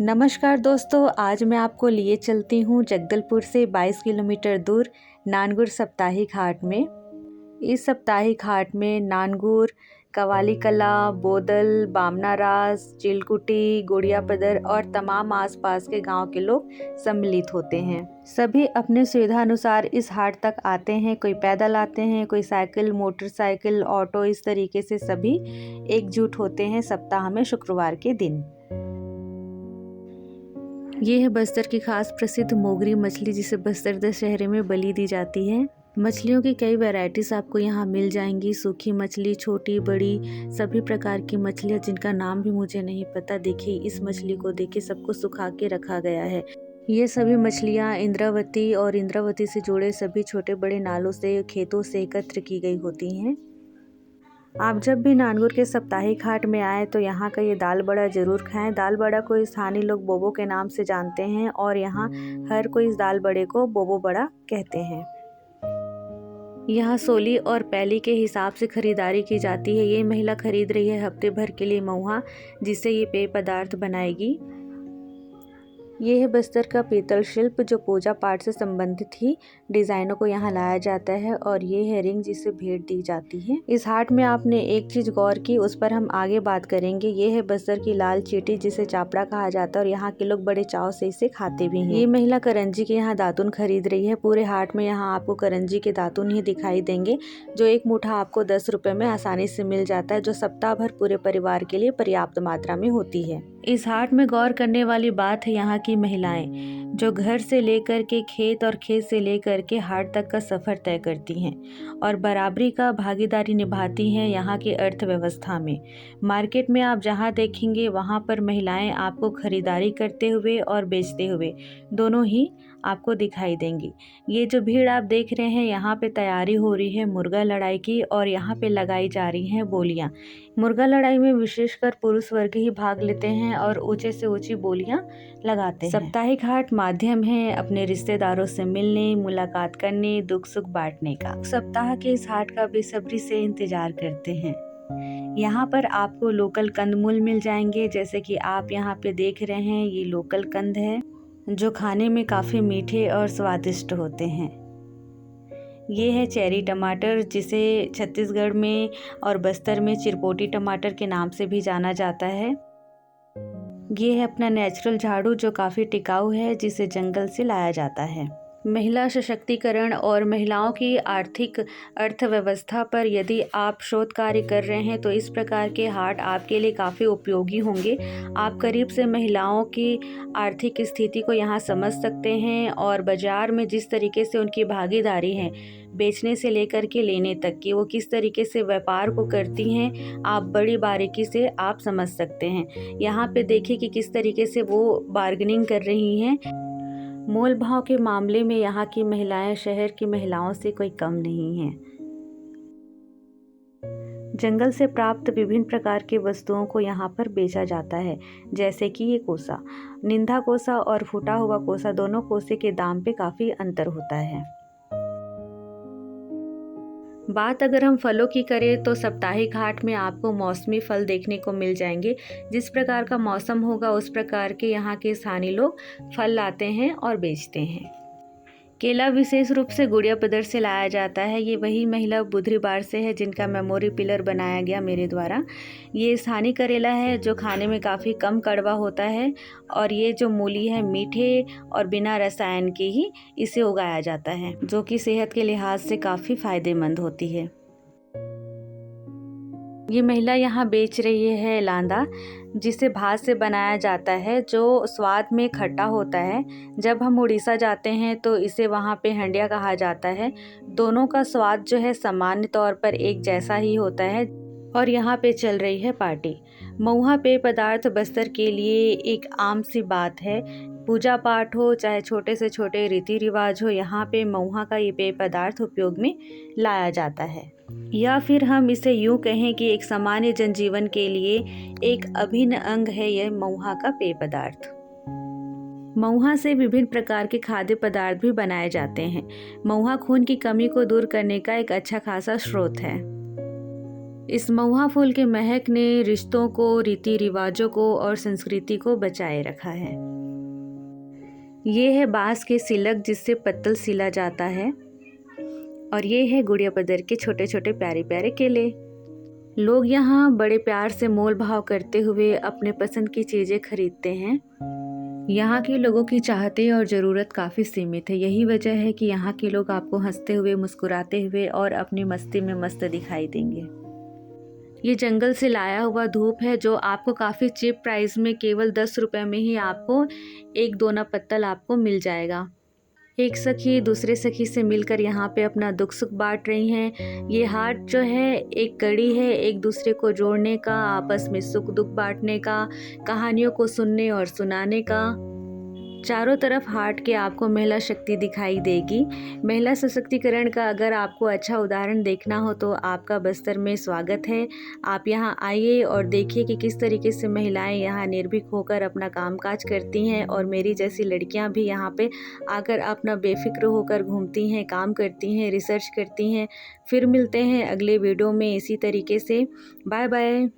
नमस्कार दोस्तों, आज मैं आपको लिए चलती हूँ जगदलपुर से 22 किलोमीटर दूर नानगुर साप्ताहिक हाट में। इस साप्ताहिक हाट में नानगुर, कवाली कला, बोदल, बामनारास, चिलकुटी, गुड़ियापदर और तमाम आसपास के गांव के लोग सम्मिलित होते हैं। सभी अपने सुविधा अनुसार इस हाट तक आते हैं। कोई पैदल आते हैं, कोई साइकिल, मोटरसाइकिल, ऑटो, इस तरीके से सभी एकजुट होते हैं सप्ताह में शुक्रवार के दिन। ये है बस्तर की खास प्रसिद्ध मोगरी मछली, जिसे बस्तर दशहरे में बलि दी जाती है। मछलियों की कई वैरायटीज आपको यहाँ मिल जाएंगी। सूखी मछली, छोटी बड़ी सभी प्रकार की मछलियाँ, जिनका नाम भी मुझे नहीं पता। देखिए इस मछली को, देखिए सबको सुखा के रखा गया है। ये सभी मछलियाँ इंद्रावती और इंद्रावती से जुड़े सभी छोटे बड़े नालों से, खेतों से एकत्र की गई होती हैं। आप जब भी नानगुर के साप्ताहिक हाट में आए तो यहाँ का ये दाल बड़ा ज़रूर खाएं। दाल बड़ा को स्थानीय लोग बोबो के नाम से जानते हैं और यहाँ हर कोई इस दाल बड़े को बोबो बड़ा कहते हैं। यहाँ सोली और पैली के हिसाब से खरीदारी की जाती है। ये महिला खरीद रही है हफ्ते भर के लिए महुआ, जिससे ये पेय पदार्थ बनाएगी। ये है बस्तर का पीतल शिल्प, जो पूजा पाठ से संबंधित ही डिज़ाइनों को यहाँ लाया जाता है। और ये है रिंग, जिसे भेंट दी जाती है। इस हाट में आपने एक चीज़ गौर की, उस पर हम आगे बात करेंगे। ये है बस्तर की लाल चीटी, जिसे चापड़ा कहा जाता है और यहाँ के लोग बड़े चाव से इसे खाते भी हैं। ये महिला करंजी के यहाँ दातुन खरीद रही है। पूरे हाट में यहाँ आपको करंजी के दातुन ही दिखाई देंगे, जो एक मुठा आपको 10 रुपये में आसानी से मिल जाता है, जो सप्ताह भर पूरे परिवार के लिए पर्याप्त मात्रा में होती है। इस हाट में गौर करने वाली बात है यहाँ की महिलाएं, जो घर से लेकर के खेत और खेत से लेकर के हाट तक का सफ़र तय करती हैं और बराबरी का भागीदारी निभाती हैं यहाँ की अर्थव्यवस्था में। मार्केट में आप जहाँ देखेंगे वहाँ पर महिलाएं आपको खरीदारी करते हुए और बेचते हुए दोनों ही आपको दिखाई देंगी। ये जो भीड़ आप देख रहे हैं, यहाँ पे तैयारी हो रही है मुर्गा लड़ाई की और यहाँ पे लगाई जा रही हैं बोलियाँ। मुर्गा लड़ाई में विशेषकर पुरुष वर्ग ही भाग लेते हैं और ऊंचे से ऊंची बोलियां लगाते हैं। साप्ताहिक हाट माध्यम है अपने रिश्तेदारों से मिलने, मुलाकात करने, दुख सुख बांटने का। सप्ताह के इस हाट का बेसब्री से इंतजार करते हैं। यहाँ पर आपको लोकल कंदमूल मिल जाएंगे, जैसे कि आप यहाँ पे देख रहे हैं। ये लोकल कंद है जो खाने में काफ़ी मीठे और स्वादिष्ट होते हैं। ये है चेरी टमाटर, जिसे छत्तीसगढ़ में और बस्तर में चिरपोटी टमाटर के नाम से भी जाना जाता है। ये है अपना नेचुरल झाड़ू, जो काफ़ी टिकाऊ है, जिसे जंगल से लाया जाता है। महिला सशक्तिकरण और महिलाओं की आर्थिक अर्थव्यवस्था पर यदि आप शोध कार्य कर रहे हैं तो इस प्रकार के हाट आपके लिए काफ़ी उपयोगी होंगे। आप करीब से महिलाओं की आर्थिक स्थिति को यहाँ समझ सकते हैं और बाज़ार में जिस तरीके से उनकी भागीदारी है, बेचने से लेकर के लेने तक की, वो किस तरीके से व्यापार को करती हैं, आप बड़ी बारीकी से आप समझ सकते हैं। यहाँ पे देखिए कि किस तरीके से वो बार्गेनिंग कर रही हैं। मोल भाव के मामले में यहाँ की महिलाएं शहर की महिलाओं से कोई कम नहीं हैं। जंगल से प्राप्त विभिन्न प्रकार के वस्तुओं को यहाँ पर बेचा जाता है, जैसे कि ये कोसा, निंदा कोसा और फूटा हुआ कोसा, दोनों कोसे के दाम पे काफ़ी अंतर होता है। बात अगर हम फलों की करें तो साप्ताहिक हाट में आपको मौसमी फल देखने को मिल जाएंगे। जिस प्रकार का मौसम होगा उस प्रकार के यहाँ के स्थानीय लोग फल लाते हैं और बेचते हैं। केला विशेष रूप से गुड़ियापदर से लाया जाता है। ये वही महिला बुधरीबार से है जिनका मेमोरी पिलर बनाया गया मेरे द्वारा। ये स्थानीय करेला है जो खाने में काफ़ी कम कड़वा होता है और ये जो मूली है मीठे और बिना रसायन के ही इसे उगाया जाता है, जो कि सेहत के लिहाज से काफ़ी फायदेमंद होती है। ये महिला यहाँ बेच रही है लांदा, जिसे भात से बनाया जाता है, जो स्वाद में खट्टा होता है। जब हम उड़ीसा जाते हैं तो इसे वहाँ पे हंडिया कहा जाता है। दोनों का स्वाद जो है सामान्य तौर पर एक जैसा ही होता है। और यहाँ पे चल रही है पार्टी। महुआ पेय पदार्थ बस्तर के लिए एक आम सी बात है। पूजा पाठ हो चाहे छोटे से छोटे रीति रिवाज हो, यहाँ पे महुआ का ये पेय पदार्थ उपयोग में लाया जाता है। या फिर हम इसे यूँ कहें कि एक सामान्य जनजीवन के लिए एक अभिन्न अंग है यह महुआ का पेय पदार्थ। महुआ से विभिन्न प्रकार के खाद्य पदार्थ भी बनाए जाते हैं। महुआ खून की कमी को दूर करने का एक अच्छा खासा स्रोत है। इस महुआ फूल के महक ने रिश्तों को, रीति रिवाजों को और संस्कृति को बचाए रखा है। ये है बांस के सिलक जिससे पत्तल सिला जाता है और ये है गुड़िया पदर के छोटे छोटे प्यारे प्यारे केले। लोग यहाँ बड़े प्यार से मोल भाव करते हुए अपने पसंद की चीज़ें खरीदते हैं। यहाँ के लोगों की चाहतें और ज़रूरत काफ़ी सीमित है। यही वजह है कि यहाँ के लोग आपको हंसते हुए, मुस्कुराते हुए और अपनी मस्ती में मस्त दिखाई देंगे। ये जंगल से लाया हुआ धूप है जो आपको काफ़ी चीप प्राइस में केवल 10 रुपये में ही आपको एक दोना पत्तल आपको मिल जाएगा। एक सखी दूसरे सखी से मिलकर यहाँ पे अपना दुख सुख बांट रही हैं। ये हाट जो है एक कड़ी है एक दूसरे को जोड़ने का, आपस में सुख दुख बांटने का, कहानियों को सुनने और सुनाने का। चारों तरफ हाट के आपको महिला शक्ति दिखाई देगी। महिला सशक्तिकरण का अगर आपको अच्छा उदाहरण देखना हो तो आपका बस्तर में स्वागत है। आप यहाँ आइए और देखिए कि किस तरीके से महिलाएं यहाँ निर्भीक होकर अपना कामकाज करती हैं और मेरी जैसी लड़कियाँ भी यहाँ पे आकर अपना बेफिक्र होकर घूमती हैं, काम करती हैं, रिसर्च करती हैं। फिर मिलते हैं अगले वीडियो में इसी तरीके से। Bye bye.